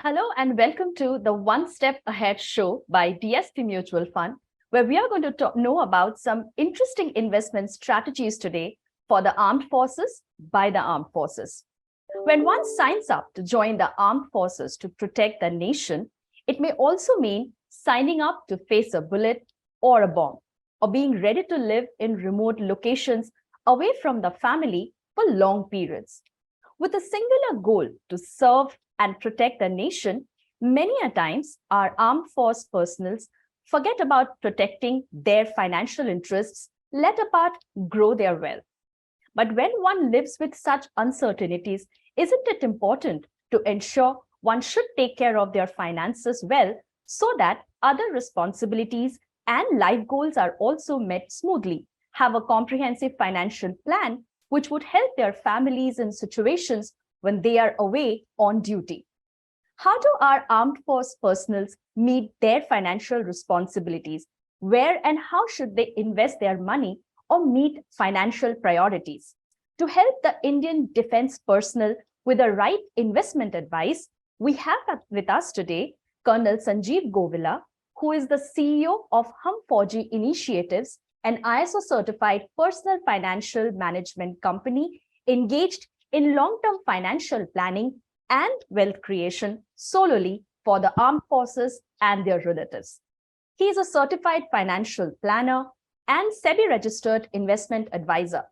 Hello and welcome to the One Step Ahead show by DSP Mutual Fund, where we are going to know about some interesting investment strategies today for the armed forces by the armed forces. When one signs up to join the armed forces to protect the nation, it may also mean signing up to face a bullet or a bomb, or being ready to live in remote locations away from the family for long periods. With a singular goal to serve and protect the nation, many a times our armed force personals forget about protecting their financial interests, let apart grow their wealth. But when one lives with such uncertainties, isn't it important to ensure one should take care of their finances well so that other responsibilities and life goals are also met smoothly? Have a comprehensive financial plan which would help their families in situations when they are away on duty. How do our armed force personals meet their financial responsibilities? Where and how should they invest their money or meet financial priorities? To help the Indian defense personnel with the right investment advice, we have with us today Colonel Sanjeev Govila, who is the CEO of Hum Fauji Initiatives, an ISO certified personal financial management company engaged in long-term financial planning and wealth creation solely for the armed forces and their relatives. He is a certified financial planner and SEBI-registered investment advisor.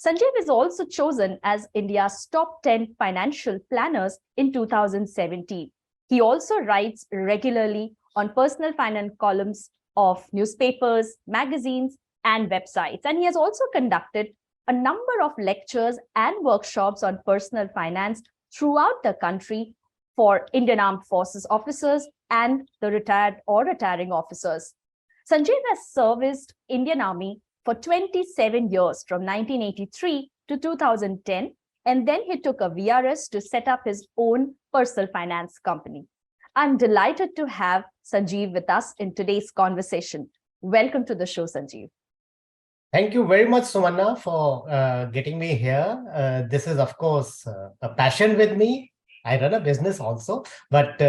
Sanjeev is also chosen as India's top 10 financial planners in 2017. He also writes regularly on personal finance columns of newspapers, magazines, and websites. And he has also conducted a number of lectures and workshops on personal finance throughout the country for Indian Armed Forces officers and the retired or retiring officers. Sanjeev has serviced Indian Army for 27 years from 1983 to 2010, and then he took a VRS to set up his own personal finance company. I'm delighted to have Sanjeev with us in today's conversation. Welcome to the show, Sanjeev. Thank you very much, Sumanna, for getting me here. This is, of course, a passion with me. I run a business also, but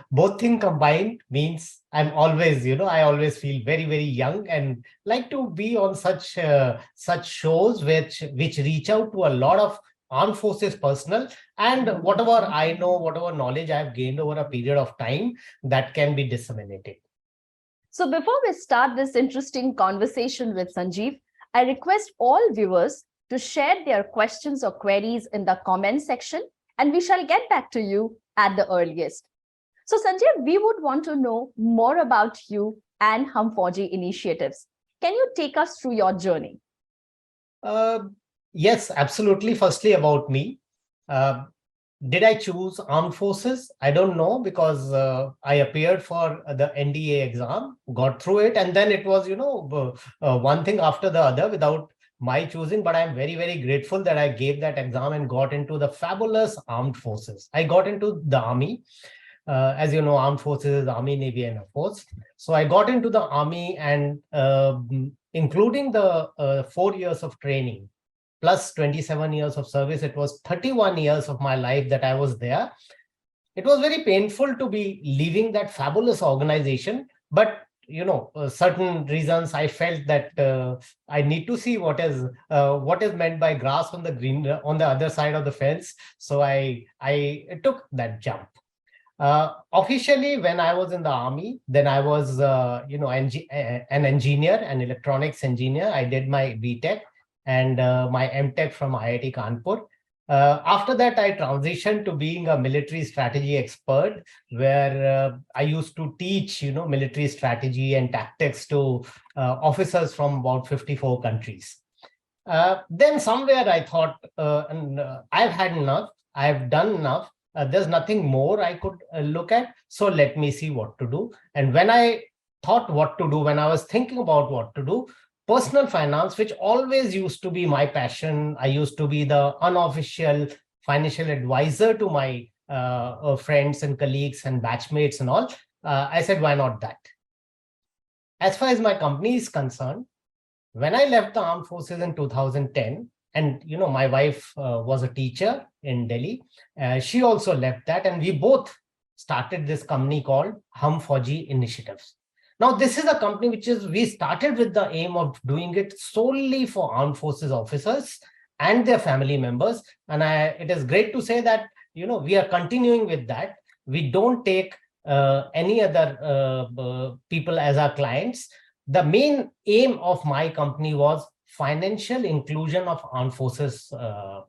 both things combined means I'm always, I always feel very, very young and like to be on such shows which reach out to a lot of armed forces personnel, and whatever I know, whatever knowledge I've gained over a period of time, that can be disseminated. So before we start this interesting conversation with Sanjeev, I request all viewers to share their questions or queries in the comment section, and we shall get back to you at the earliest. So Sanjeev, we would want to know more about you and Hum Fauji Initiatives. Can you take us through your journey? Yes, absolutely. Firstly, about me. Did I choose armed forces? I don't know, because I appeared for the NDA exam, got through it, and then it was, one thing after the other without my choosing. But I'm very, very grateful that I gave that exam and got into the fabulous armed forces. I got into the army. As you know, armed forces is Army, Navy, and Air Force. So I got into the army, and including the 4 years of training, plus 27 years of service, it was 31 years of my life that I was there. It was very painful to be leaving that fabulous organization, but certain reasons I felt that I need to see what is meant by grass on the green on the other side of the fence. So I took that jump. Officially, when I was in the army, then I was an engineer, an electronics engineer. I did my BTech and my MTech from IIT Kanpur. After that, I transitioned to being a military strategy expert, where I used to teach, military strategy and tactics to officers from about 54 countries. Then somewhere I thought, I've had enough. I've done enough. There's nothing more I could look at. So let me see what to do. And when I thought what to do, when I was thinking about what to do, personal finance, which always used to be my passion. I used to be the unofficial financial advisor to my friends and colleagues and batchmates and all. I said, why not that? As far as my company is concerned, when I left the armed forces in 2010, and my wife was a teacher in Delhi, she also left that, and we both started this company called Hum Fauji Initiatives. Now, this is a company we started with the aim of doing it solely for armed forces officers and their family members. And it is great to say that, we are continuing with that. We don't take any other people as our clients. The main aim of my company was financial inclusion of armed forces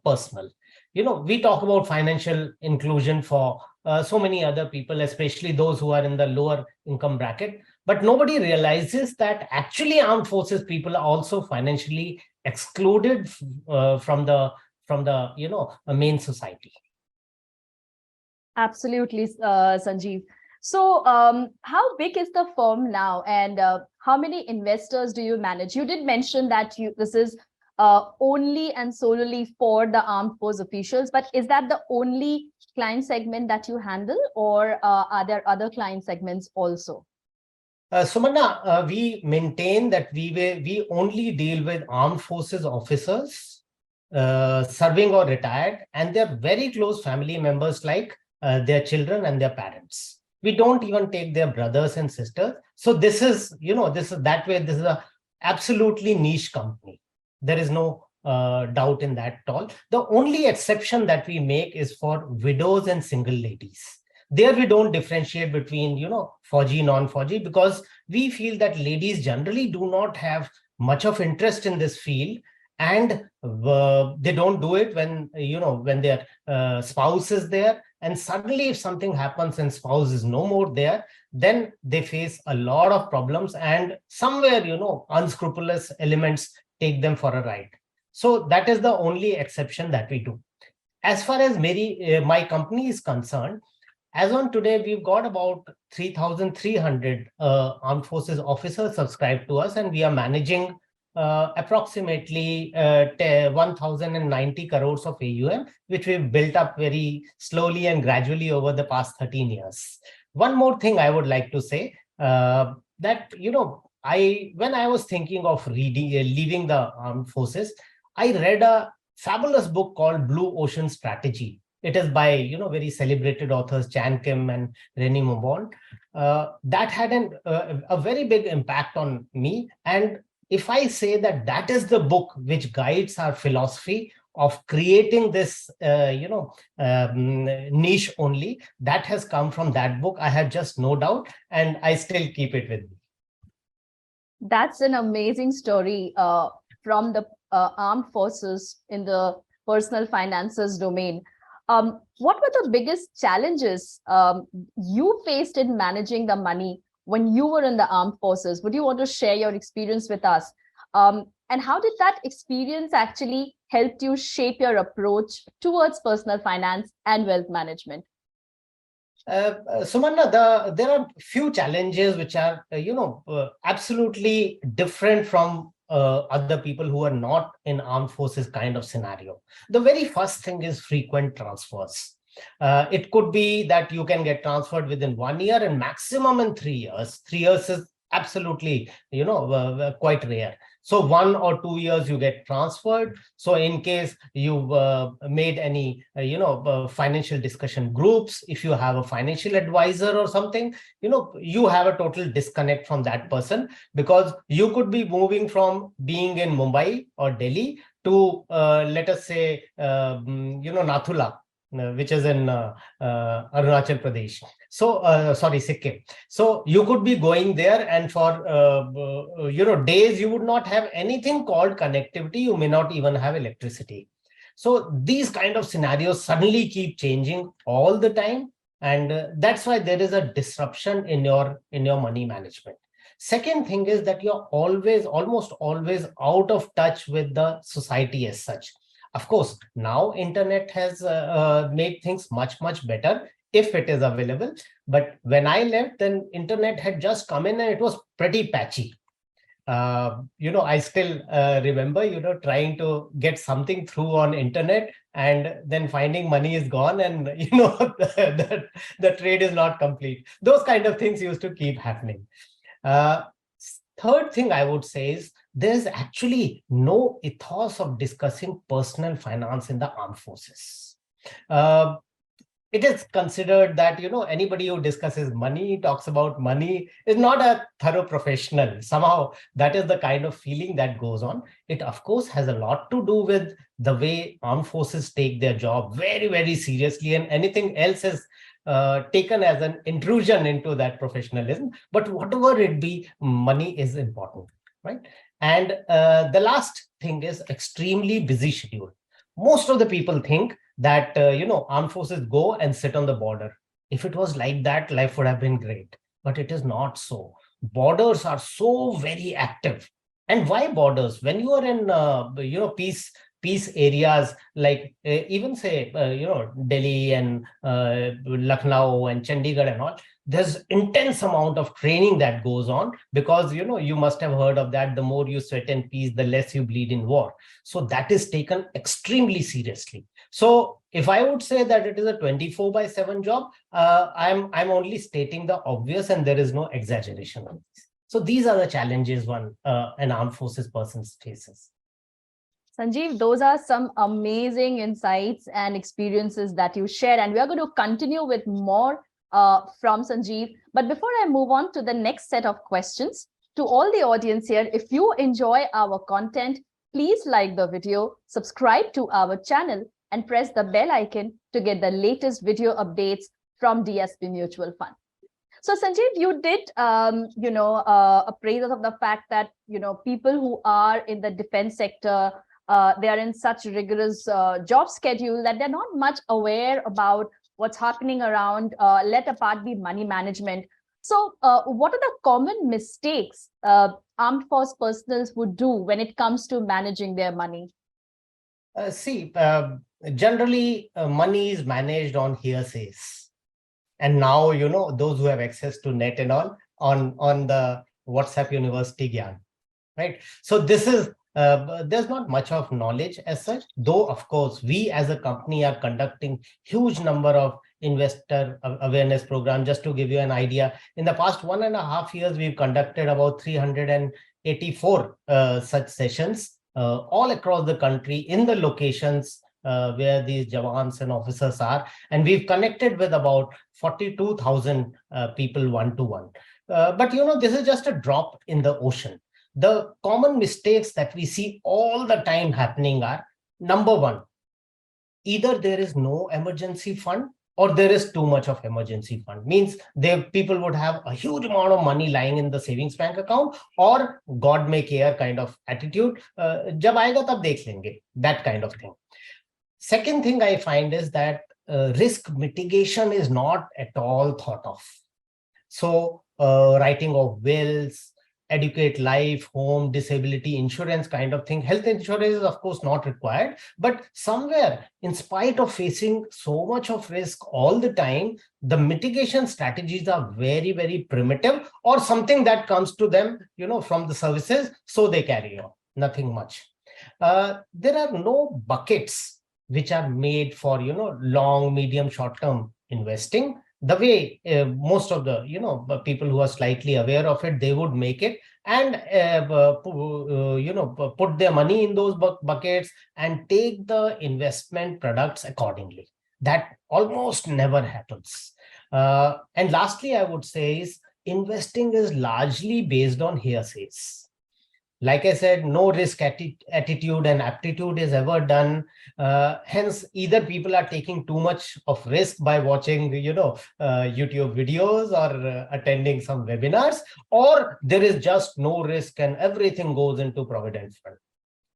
personnel. We talk about financial inclusion for so many other people, especially those who are in the lower income bracket. But nobody realizes that actually armed forces people are also financially excluded from the main society. Absolutely, Sanjeev. So, how big is the firm now, and how many investors do you manage? You did mention that this is only and solely for the armed force officials, but is that the only client segment that you handle, or are there other client segments also? Sumanna, we maintain that we only deal with armed forces officers, serving or retired, and their very close family members like their children and their parents. We don't even take their brothers and sisters. So this is that way. This is a absolutely niche company. There is no doubt in that at all. The only exception that we make is for widows and single ladies. There we don't differentiate between, Fauji, non-Fauji, because we feel that ladies generally do not have much of interest in this field, and they don't do it when their spouse is there. And suddenly if something happens and spouse is no more there, then they face a lot of problems, and somewhere, unscrupulous elements take them for a ride. So that is the only exception that we do. As far as my company is concerned, as on today, we've got about 3,300 armed forces officers subscribed to us, and we are managing approximately 1,090 crores of AUM, which we've built up very slowly and gradually over the past 13 years. One more thing I would like to say, that, when I was thinking of leaving the armed forces, I read a fabulous book called Blue Ocean Strategy. It is by, very celebrated authors, Chan Kim and Rennie Mobond. That had a very big impact on me. And if I say that is the book which guides our philosophy of creating this, niche only, that has come from that book. I have just no doubt, and I still keep it with me. That's an amazing story from the armed forces in the personal finances domain. What were the biggest challenges you faced in managing the money when you were in the armed forces? Would you want to share your experience with us? And how did that experience actually help you shape your approach towards personal finance and wealth management? Sumanna, there are few challenges which are, absolutely different from other people who are not in armed forces kind of scenario. The very first thing is frequent transfers. It could be that you can get transferred within 1 year and maximum in 3 years. 3 years is absolutely, quite rare. So 1 or 2 years you get transferred. So in case you've made any, financial discussion groups, if you have a financial advisor or something, you have a total disconnect from that person, because you could be moving from being in Mumbai or Delhi to, let us say, Nathula, which is in Arunachal Pradesh. So, sorry, Sikkim. So you could be going there, and for, days you would not have anything called connectivity. You may not even have electricity. So these kind of scenarios suddenly keep changing all the time. And that's why there is a disruption in your money management. Second thing is that you're almost always out of touch with the society as such. Of course, now internet has made things much, much better if it is available. But when I left, then internet had just come in and it was pretty patchy. I still remember, trying to get something through on internet and then finding money is gone, and, the trade is not complete. Those kind of things used to keep happening. Third thing I would say is there's actually no ethos of discussing personal finance in the armed forces. it is considered that, anybody who discusses money, talks about money, is not a thorough professional. Somehow that is the kind of feeling that goes on. It, of course, has a lot to do with the way armed forces take their job very, very seriously, and anything else is taken as an intrusion into that professionalism. But whatever it be, money is important, right? And the last thing is extremely busy schedule. Most of the people think that armed forces go and sit on the border. If it was like that, life would have been great, but it is not so. Borders are so very active. And why borders? When you are in peace areas, like even say Delhi and Lucknow and Chandigarh and all, there's intense amount of training that goes on, because you must have heard of that: the more you sweat in peace, the less you bleed in war. So that is taken extremely seriously. So if I would say that it is a 24/7 job, I'm only stating the obvious, and there is no exaggeration on this. So these are the challenges an armed forces person faces. Sanjeev, those are some amazing insights and experiences that you shared, and we are going to continue with more from Sanjeev. But before I move on to the next set of questions, to all the audience here, if you enjoy our content, please like the video, subscribe to our channel, and press the bell icon to get the latest video updates from DSP Mutual Fund. So Sanjeev, you did, appraisal of the fact that, people who are in the defense sector, they are in such rigorous job schedule that they're not much aware about what's happening around, let apart the money management. So what are the common mistakes armed force personnel would do when it comes to managing their money? Generally, money is managed on hearsays. And now, those who have access to net and all, on the WhatsApp University Gyan, right? So this is, there's not much of knowledge as such, though, of course, we as a company are conducting huge number of investor awareness program. Just to give you an idea, in the past 1.5 years, we've conducted about 384 such sessions all across the country in the locations where these jawans and officers are. And we've connected with about 42,000 people one-to-one. But, this is just a drop in the ocean. The common mistakes that we see all the time happening are, number one, either there is no emergency fund or there is too much of emergency fund. Means people would have a huge amount of money lying in the savings bank account, or God may care kind of attitude. Jab aayega tab dekh lenge, that kind of thing. Second thing I find is that risk mitigation is not at all thought of. So writing of wills, educate life, home, disability insurance kind of thing. Health insurance is, of course, not required. But somewhere, in spite of facing so much of risk all the time, the mitigation strategies are very, very primitive, or something that comes to them, from the services. So they carry on, nothing much. There are no buckets which are made for, long, medium, short-term investing. The way most of the people who are slightly aware of it, they would make it and put their money in those buckets and take the investment products accordingly. That almost never happens. And lastly, I would say is investing is largely based on hearsays. Like I said, no risk attitude and aptitude is ever done. Hence, either people are taking too much of risk by watching, YouTube videos or attending some webinars, or there is just no risk and everything goes into Provident Fund.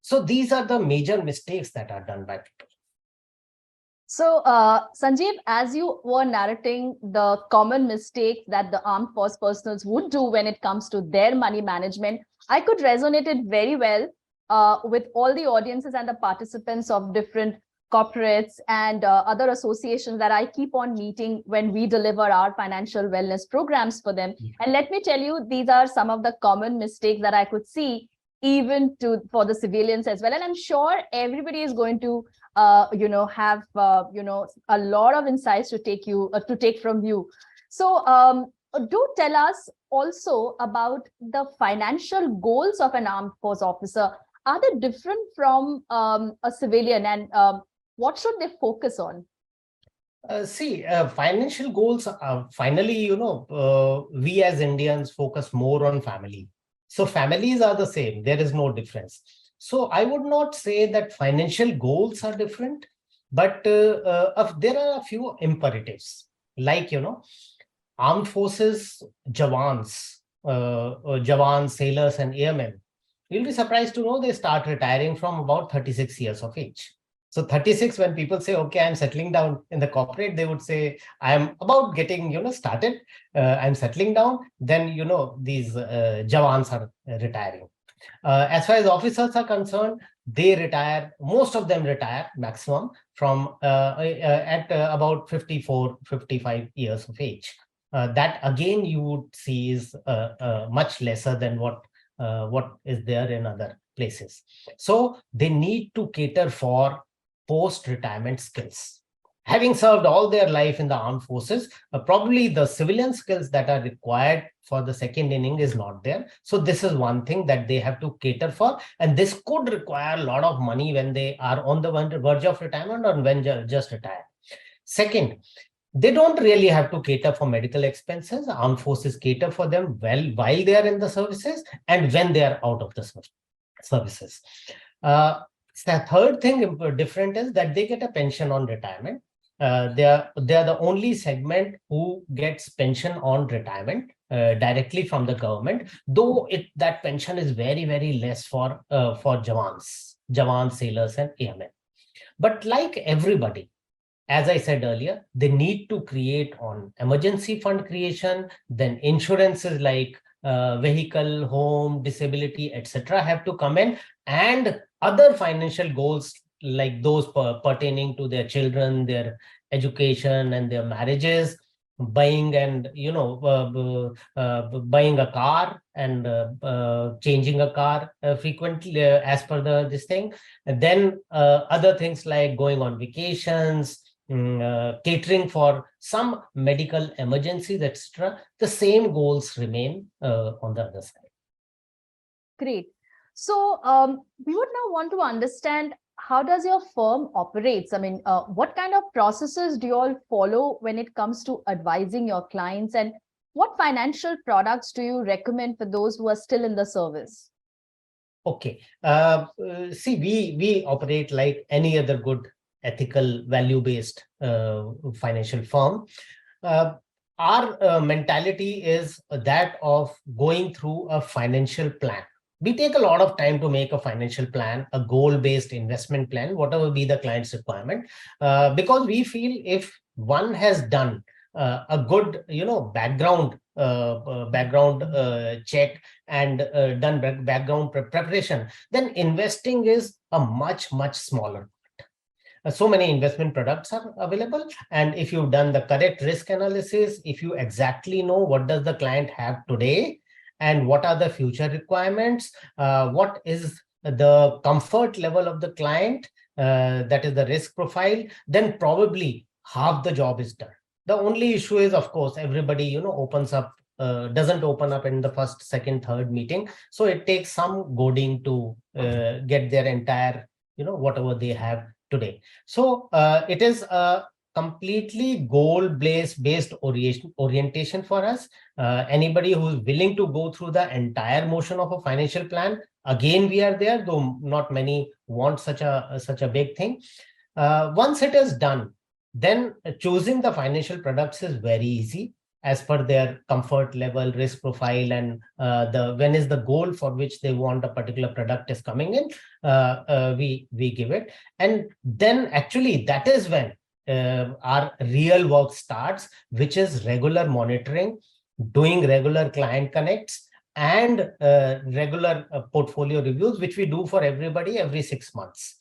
So these are the major mistakes that are done by people. So, Sanjeev, as you were narrating the common mistakes that the armed force personnel would do when it comes to their money management, I could resonate it very well with all the audiences and the participants of different corporates and other associations that I keep on meeting when we deliver our financial wellness programs for them. And let me tell you, these are some of the common mistakes that I could see even for the civilians as well. And I'm sure everybody is going to have a lot of insights to take from you. So do tell us also about the financial goals of an armed force officer. Are they different from a civilian, and what should they focus on? Financial goals, finally, we as Indians focus more on family. So families are the same. There is no difference. So I would not say that financial goals are different, but there are a few imperatives, like, armed forces, jawans, sailors, and airmen. You'll be surprised to know they start retiring from about 36 years of age. So 36, when people say, okay, I'm settling down in the corporate, they would say, I'm about getting, started. I'm settling down. Then, these jawans are retiring. As far as officers are concerned, they retire, most of them retire maximum from at about 54, 55 years of age. That again, you would see is much lesser than what is there in other places. So they need to cater for post-retirement skills. Having served all their life in the armed forces, probably the civilian skills that are required for the second inning is not there. So this is one thing that they have to cater for. And this could require a lot of money when they are on the verge of retirement or when just retired. Second, they don't really have to cater for medical expenses. Armed forces cater for them well while they are in the services and when they are out of the services. The third thing different is that they get a pension on retirement. They are the only segment who gets pension on retirement directly from the government, though that pension is very, very less for jawans, sailors, and airmen. But like everybody, as I said earlier, they need to create on emergency fund creation, then insurances like vehicle, home, disability, etc. have to come in, and other financial goals like those pertaining to their children, their education, and their marriages, buying and buying a car and changing a car frequently as per this thing, and then other things like going on vacations, catering for some medical emergencies, etc. The same goals remain on the other side. Great. So we would now want to understand, how does your firm operates? I mean, what kind of processes do you all follow when it comes to advising your clients, and what financial products do you recommend for those who are still in the service? Okay. We operate like any other good, ethical, value-based financial firm. Our mentality is that of going through a financial plan. We take a lot of time to make a financial plan, a goal-based investment plan, whatever be the client's requirement, because we feel if one has done a good, background check and done background preparation, then investing is a much, much smaller. So many investment products are available, and if you've done the correct risk analysis, if you exactly know what does the client have today and what are the future requirements, what is the comfort level of the client, that is the risk profile, then probably half the job is done. The only issue is, of course, everybody opens up, doesn't open up in the first, second, third meeting, so it takes some goading to get their entire whatever they have today. So it is a completely goal-based orientation for us. Anybody who's willing to go through the entire motion of a financial plan, again, we are there, though not many want such a big thing. Once it is done, then choosing the financial products is very easy as per their comfort level, risk profile, and when is the goal for which they want a particular product is coming in. We give it, and then actually that is when our real work starts, which is regular monitoring, doing regular client connects, and regular portfolio reviews, which we do for everybody every 6 months.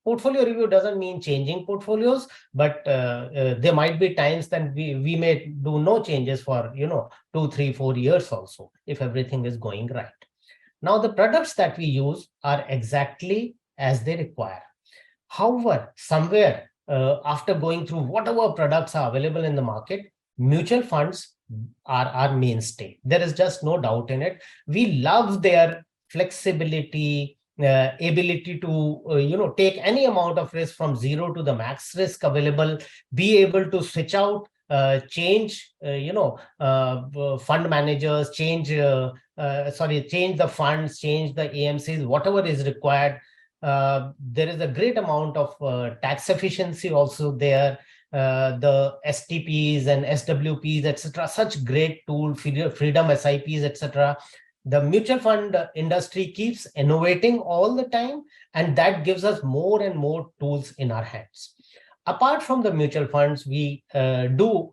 Portfolio review doesn't mean changing portfolios, but there might be times that we may do no changes for 2, 3, 4 years also, if everything is going right. Now the products that we use are exactly as they require. However, somewhere after going through whatever products are available in the market, mutual funds are our mainstay. There is just no doubt in it. We love their flexibility, ability to take any amount of risk from zero to the max risk available, be able to switch out, change fund managers, change the funds, change the AMCs, whatever is required. There is a great amount of tax efficiency also there. The STPs and SWPs, etc., such great tool, freedom SIPs, etc. The mutual fund industry keeps innovating all the time, and that gives us more and more tools in our hands. Apart from the mutual funds, we do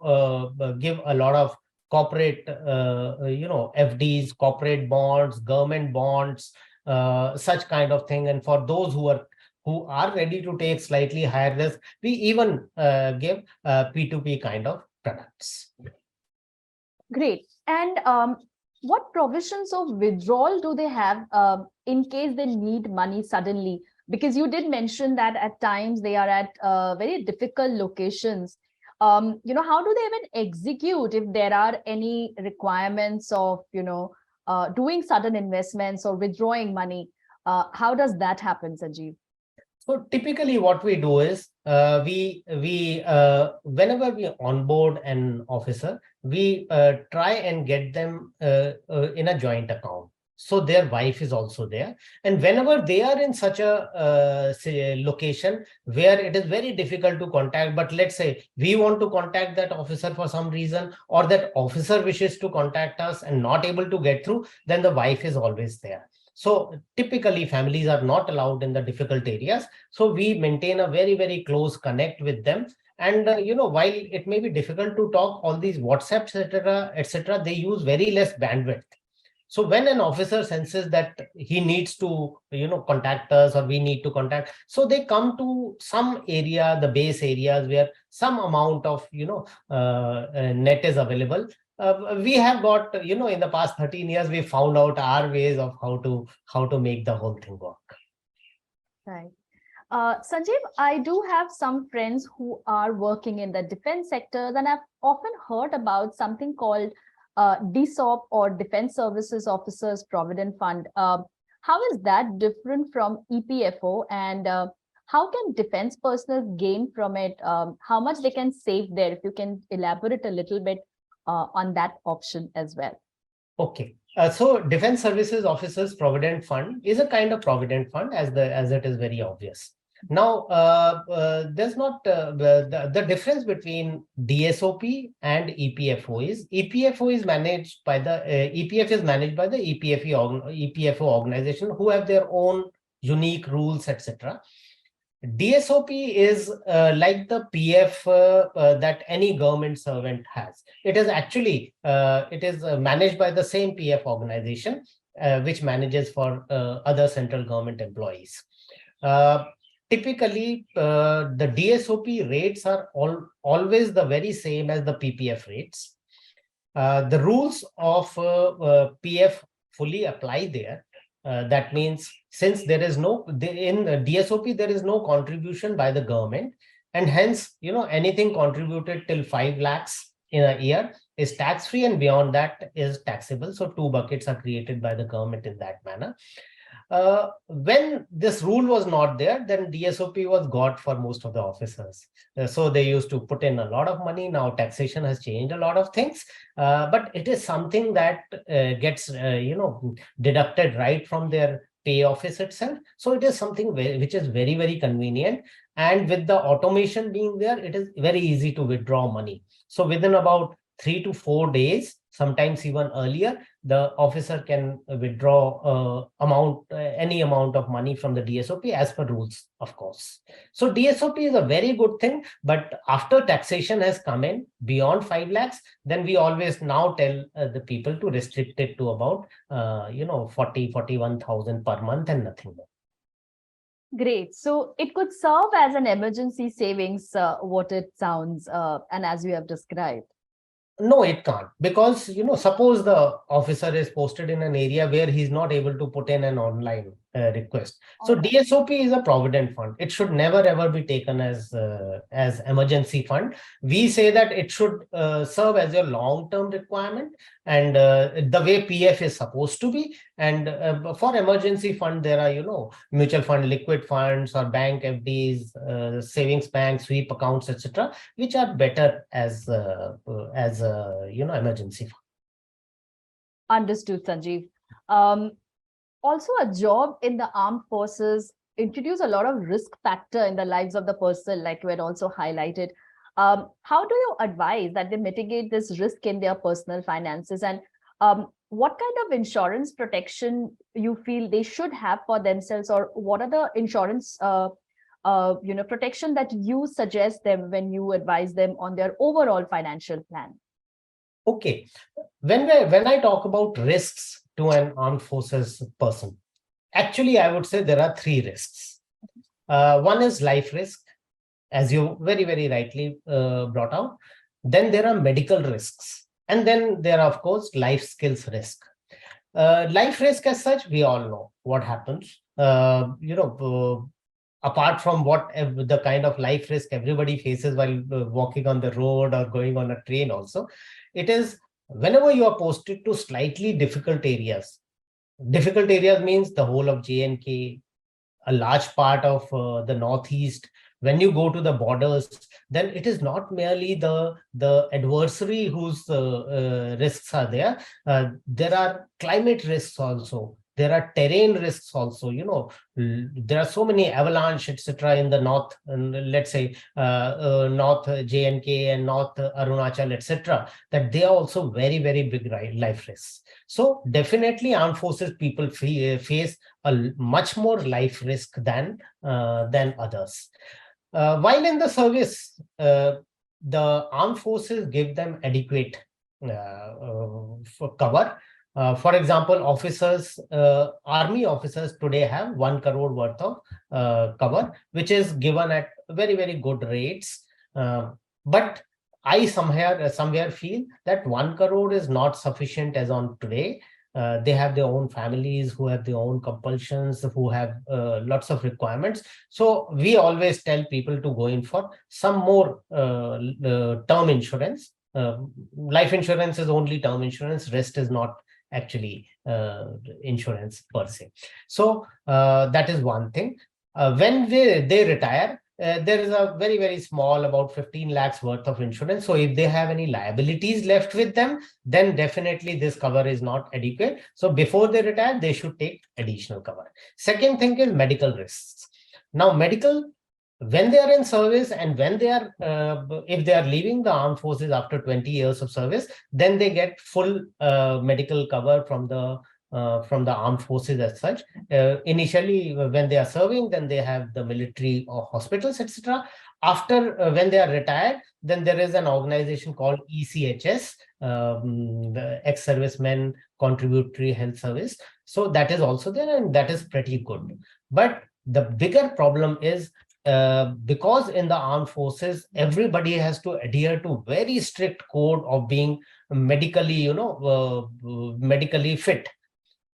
give a lot of corporate FDs, corporate bonds, government bonds, such kind of thing. And for those who are ready to take slightly higher risk, we even give P2P kind of products. Great. And what provisions of withdrawal do they have in case they need money suddenly? Because you did mention that at times they are at very difficult locations. How do they even execute if there are any requirements of, doing sudden investments or withdrawing money? How does that happen, Sanjeev? So typically what we do is we whenever we onboard an officer, we try and get them in a joint account. So their wife is also there. And whenever they are in such a location where it is very difficult to contact, but let's say we want to contact that officer for some reason, or that officer wishes to contact us and not able to get through, then the wife is always there. So typically families are not allowed in the difficult areas. So we maintain a very, very close connect with them. And, while it may be difficult to talk, all these WhatsApps, etc., they use very less bandwidth. So when an officer senses that he needs to, contact us, or we need to contact, so they come to some area, the base areas where some amount of, net is available. We have got, in the past 13 years, we found out our ways of how to make the whole thing work. Right. Sanjeev, I do have some friends who are working in the defense sectors, and I've often heard about something called DSOP, or Defense Services Officers Provident Fund. How is that different from EPFO, and how can defense personnel gain from it? How much they can save there? If you can elaborate a little bit on that option as well. Okay. So Defense Services Officers Provident Fund is a kind of provident fund, as it is very obvious. Now, there's not the difference between DSOP and EPFO is EPFO is managed by the EPF is managed by the EPFO organization, who have their own unique rules, etc. DSOP is like the PF that any government servant has. It is actually managed by the same PF organization which manages for other central government employees. Typically, the DSOP rates are always the very same as the PPF rates. The rules of PF fully apply there. That means, since there is in DSOP, there is no contribution by the government, and hence, anything contributed till 5 lakhs in a year is tax-free, and beyond that is taxable. So 2 buckets are created by the government in that manner. When this rule was not there, then DSOP was got for most of the officers. So they used to put in a lot of money. Now taxation has changed a lot of things, but it is something that gets deducted right from their pay office itself. So it is something which is very, very convenient. And with the automation being there, it is very easy to withdraw money. So within about 3 to 4 days, sometimes even earlier, the officer can withdraw any amount of money from the DSOP as per rules, of course. So DSOP is a very good thing, but after taxation has come in beyond 5 lakhs, then we always now tell the people to restrict it to about 41,000 per month and nothing more. Great. So it could serve as an emergency savings, what it sounds, and as you have described. No, it can't, because suppose the officer is posted in an area where he's not able to put in an online request. So All right. DSOP is a provident fund. It should never ever be taken as emergency fund. We say that it should serve as your long-term requirement, and the way PF is supposed to be. And for emergency fund, there are mutual fund, liquid funds, or bank FDs, savings banks, sweep accounts, etc., which are better as emergency fund. Understood, Sanjeev. Um, Also, a job in the armed forces introduce a lot of risk factor in the lives of the person, like you had also highlighted. How do you advise that they mitigate this risk in their personal finances, and what kind of insurance protection you feel they should have for themselves, or what are the insurance protection that you suggest them when you advise them on their overall financial plan? Okay, when I talk about risks to an armed forces person, actually I would say there are three risks. One is life risk, as you very, very rightly brought out. Then there are medical risks, and then there are, of course, life skills risk. Life risk as such, we all know what happens. Apart from the kind of life risk everybody faces while walking on the road or going on a train also, it is whenever you are posted to slightly difficult areas. Difficult areas means the whole of J&K, a large part of the Northeast. When you go to the borders, then it is not merely the adversary whose risks are there. There are climate risks also. There are terrain risks also. There are so many avalanche, etc., in the north, and let's say North J&K and North Arunachal, etc., that they are also very, very big life risks. So definitely armed forces people face a much more life risk than others. While in the service, the armed forces give them adequate for cover. For example, army officers today have 1 crore worth of cover, which is given at very, very good rates. But I somewhere feel that 1 crore is not sufficient as on today. They have their own families, who have their own compulsions, who have lots of requirements. So we always tell people to go in for some more term insurance. Life insurance is only term insurance. Rest is not actually insurance per se. So that is one thing. When they retire, there is a very, very small, about 15 lakhs worth of insurance. So if they have any liabilities left with them, then definitely this cover is not adequate. So before they retire, they should take additional cover. Second thing is medical risks. Now, medical, when they are in service and when they are, if they are leaving the armed forces after 20 years of service, then they get full medical cover from the armed forces as such. Initially, when they are serving, then they have the military or hospitals, etc. After, when they are retired, then there is an organization called ECHS, the ex-servicemen contributory health service. So that is also there, and that is pretty good. But the bigger problem is, because in the armed forces, everybody has to adhere to very strict code of being medically, medically fit.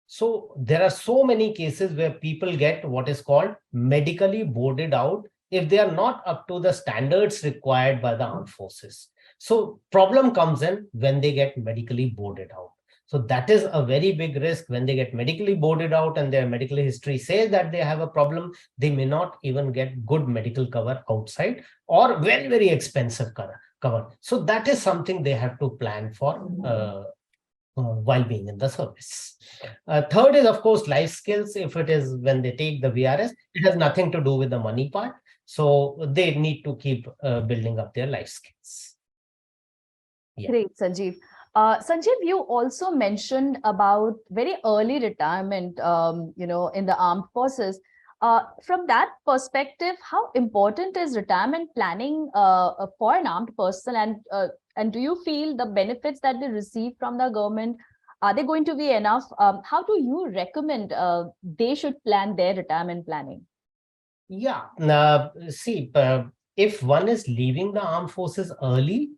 So there are so many cases where people get what is called medically boarded out if they are not up to the standards required by the armed forces. So problem comes in when they get medically boarded out. So that is a very big risk. When they get medically boarded out and their medical history says that they have a problem, they may not even get good medical cover outside, or very, very expensive cover. So that is something they have to plan for while being in the service. Third is, of course, life skills. If it is when they take the VRS, it has nothing to do with the money part. So they need to keep building up their life skills. Yeah. Great, Sanjeev. Sanjeev, you also mentioned about very early retirement, in the armed forces. From that perspective, how important is retirement planning for an armed person, and do you feel the benefits that they receive from the government, are they going to be enough? How do you recommend they should plan their retirement planning? Yeah, see, if one is leaving the armed forces early,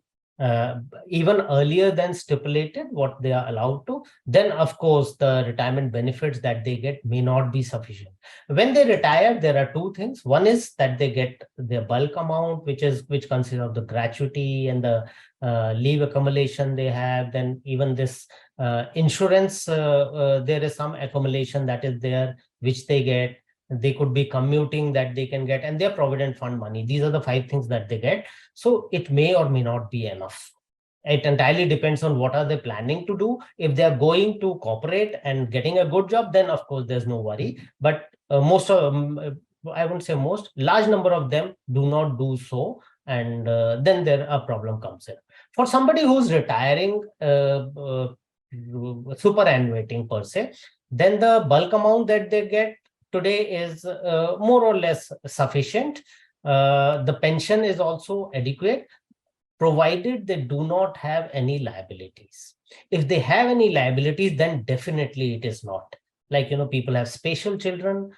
even earlier than stipulated what they are allowed to, then of course the retirement benefits that they get may not be sufficient. When they retire, there are two things. One is that they get their bulk amount, which consists of the gratuity and the leave accumulation they have. Then even this insurance, there is some accumulation that is there, which they get. They could be commuting that they can get, and their provident fund money. These are the five things that they get. So it may or may not be enough. It entirely depends on what are they planning to do. If they are going to cooperate and getting a good job, then of course there's no worry. But most of I won't say most, large number of them do not do so, and then there a problem comes in. For somebody who's retiring, superannuating per se, then the bulk amount that they get today is more or less sufficient. The pension is also adequate, provided they do not have any liabilities. If they have any liabilities, then definitely it is not. Like, people have special children.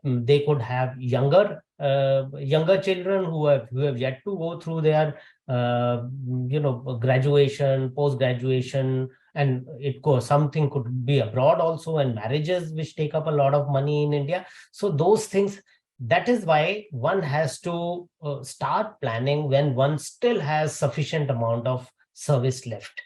They could have younger children who have yet to go through their graduation, post graduation, and something could be abroad also, and marriages which take up a lot of money in India. So those things, that is why one has to start planning when one still has sufficient amount of service left.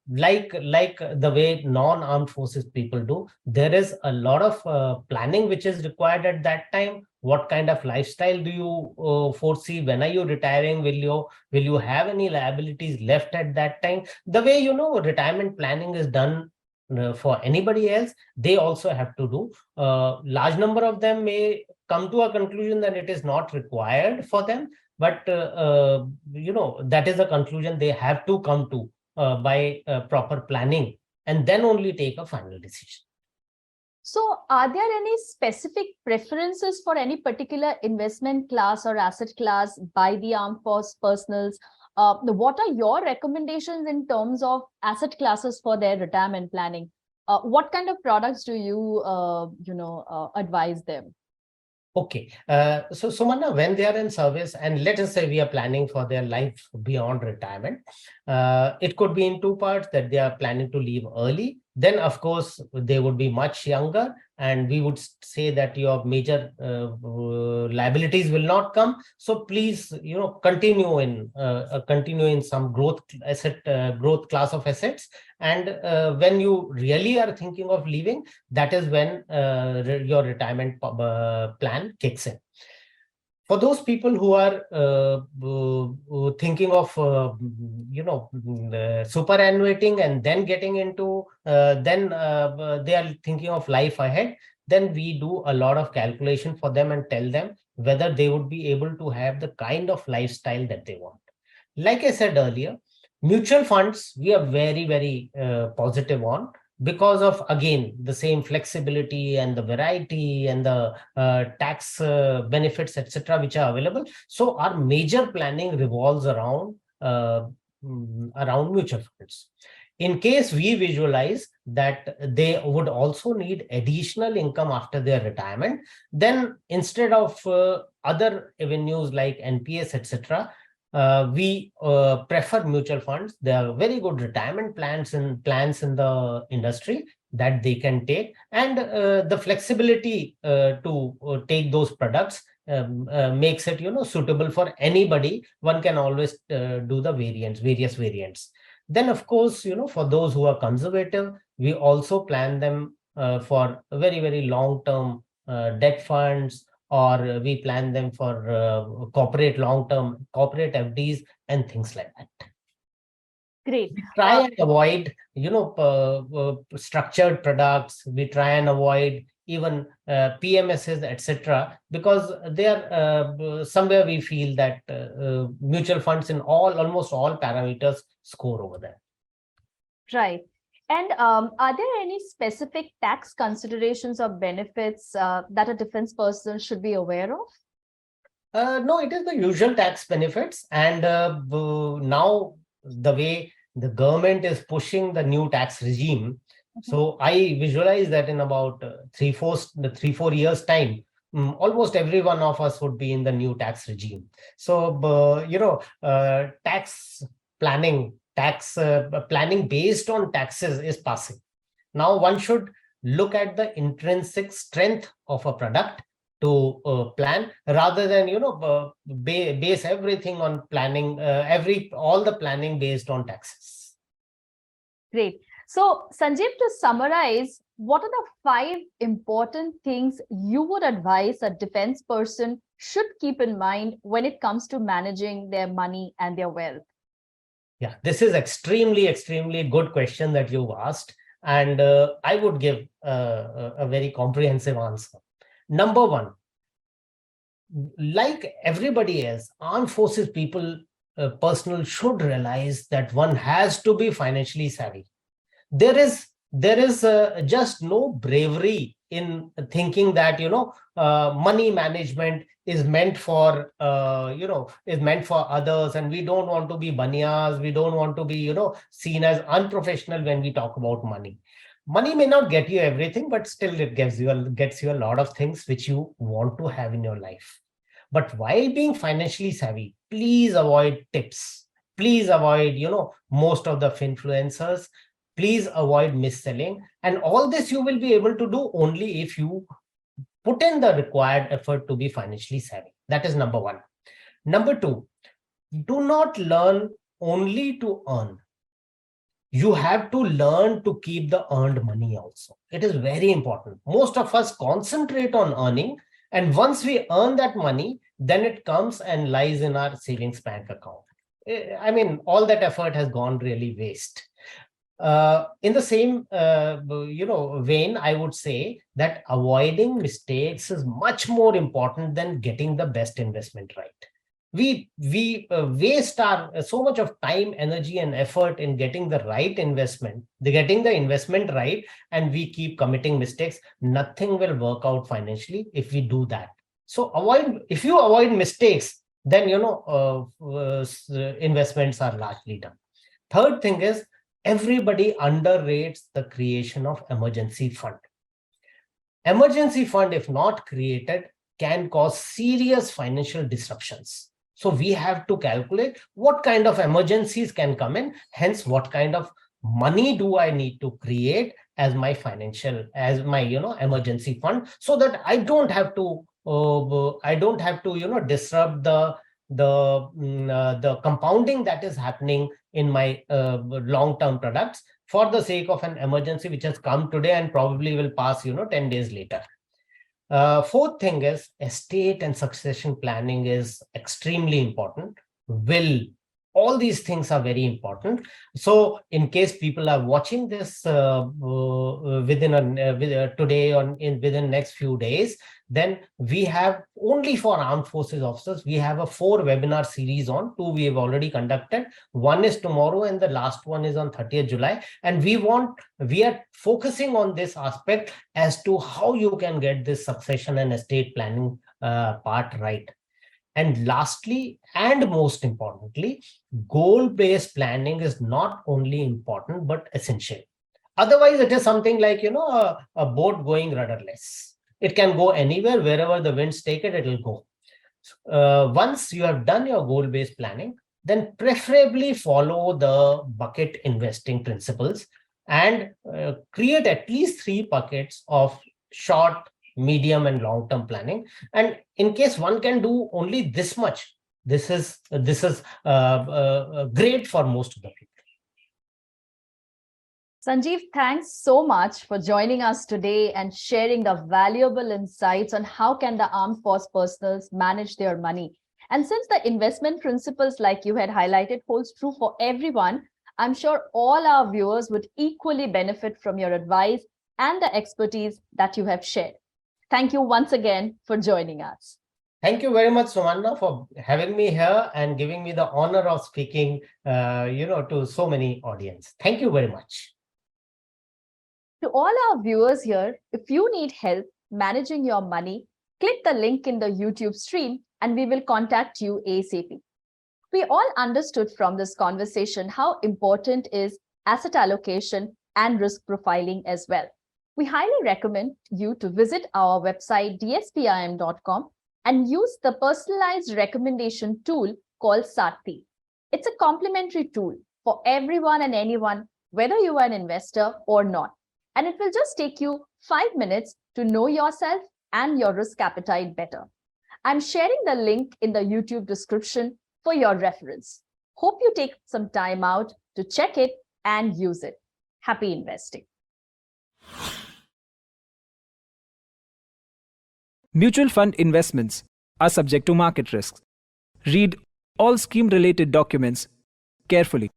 Like the way non-armed forces people do, there is a lot of planning which is required at that time. What kind of lifestyle do you foresee? When are you retiring? Will you have any liabilities left at that time? The way retirement planning is done for anybody else, they also have to do. Large number of them may come to a conclusion that it is not required for them, but that is a conclusion they have to come to by proper planning, and then only take a final decision. So are there any specific preferences for any particular investment class or asset class by the armed force personals? What are your recommendations in terms of asset classes for their retirement planning? What kind of products do you, advise them? Okay. So Sumanna, when they are in service, and let us say we are planning for their life beyond retirement, it could be in two parts, that they are planning to leave early. Then, of course, they would be much younger, and we would say that your major liabilities will not come. So please, continue in some growth class of assets. And when you really are thinking of leaving, that is when your retirement plan kicks in. For those people who are thinking of superannuating and then getting into they are thinking of life ahead, then we do a lot of calculation for them and tell them whether they would be able to have the kind of lifestyle that they want. Like I said earlier, mutual funds we are very, very positive on, because of, again, the same flexibility and the variety and the tax benefits, etc., which are available. So our major planning revolves around mutual funds. In case we visualize that they would also need additional income after their retirement, then instead of other avenues like NPS, etc., we prefer mutual funds. There are very good retirement plans in the industry that they can take, and the flexibility to take those products makes it suitable for anybody. One can always do the various variants. Then, of course, for those who are conservative, we also plan them for very, very long-term debt funds, or we plan them for corporate long-term corporate FDs and things like that. Great. We try and avoid, structured products. We try and avoid even PMSs, etc., because they are somewhere we feel that mutual funds in almost all parameters score over there. Right. And are there any specific tax considerations or benefits that a defense person should be aware of? No, it is the usual tax benefits. And now the way the government is pushing the new tax regime, so I visualize that in about 3-4 years' time, almost every one of us would be in the new tax regime. So, tax planning, planning based on taxes is passing. Now one should look at the intrinsic strength of a product to plan, rather than base everything on planning, all the planning based on taxes. Great. So, Sanjeev, to summarize, what are the 5 important things you would advise a defense person should keep in mind when it comes to managing their money and their wealth? Yeah, this is extremely good question that you've asked, and I would give a very comprehensive answer. Number one, like everybody else, armed forces people, personnel should realize that one has to be financially savvy. There is just no bravery in thinking that money management is meant for others, and we don't want to be banias, we don't want to be seen as unprofessional when we talk about money. Money may not get you everything, but still it gets you a lot of things which you want to have in your life. But while being financially savvy, please avoid tips, please avoid most of the influencers, please avoid mis-selling, and all this you will be able to do only if you put in the required effort to be financially savvy. That is number one. Number two, do not learn only to earn. You have to learn to keep the earned money also. It is very important. Most of us concentrate on earning, and once we earn that money, then it comes and lies in our savings bank account. I mean, all that effort has gone really waste. In the same vein, I would say that avoiding mistakes is much more important than getting the best investment right. We waste our so much of time, energy, and effort in getting the right investment, getting the investment right, and we keep committing mistakes. Nothing will work out financially if we do that. So if you avoid mistakes, then investments are largely done. Third thing is, everybody underrates the creation of emergency fund. Emergency fund, if not created, can cause serious financial disruptions. So we have to calculate what kind of emergencies can come in, hence what kind of money do I need to create as my emergency fund, so that I don't have to disrupt the compounding that is happening in my long-term products for the sake of an emergency which has come today and probably will pass 10 days later. Fourth thing is, estate and succession planning is extremely important. All these things are very important. So in case people are watching this within next few days, then we have, only for armed forces officers, we have a 4 webinar series on. 2 we have already conducted. 1 is tomorrow and the last one is on 30th July. And we are focusing on this aspect as to how you can get this succession and estate planning part right. And lastly, and most importantly, goal-based planning is not only important, but essential. Otherwise, it is something like, a boat going rudderless. It can go anywhere, wherever the winds take it, it will go. Once you have done your goal-based planning, then preferably follow the bucket investing principles and create at least 3 buckets of short, medium, and long-term planning. And in case one can do only this much, this is great for most of the people. Sanjeev, thanks so much for joining us today and sharing the valuable insights on how can the armed force personnel manage their money. And since the investment principles, like you had highlighted, holds true for everyone, I'm sure all our viewers would equally benefit from your advice and the expertise that you have shared. Thank you once again for joining us. Thank you very much, Sumanna, for having me here and giving me the honor of speaking, to so many audience. Thank you very much. To all our viewers here, if you need help managing your money, click the link in the YouTube stream and we will contact you ASAP. We all understood from this conversation how important is asset allocation and risk profiling as well. We highly recommend you to visit our website dspim.com and use the personalized recommendation tool called Sathi. It's a complementary tool for everyone and anyone, whether you are an investor or not. And it will just take you 5 minutes to know yourself and your risk appetite better. I'm sharing the link in the YouTube description for your reference. Hope you take some time out to check it and use it. Happy investing. Mutual fund investments are subject to market risks. Read all scheme-related documents carefully.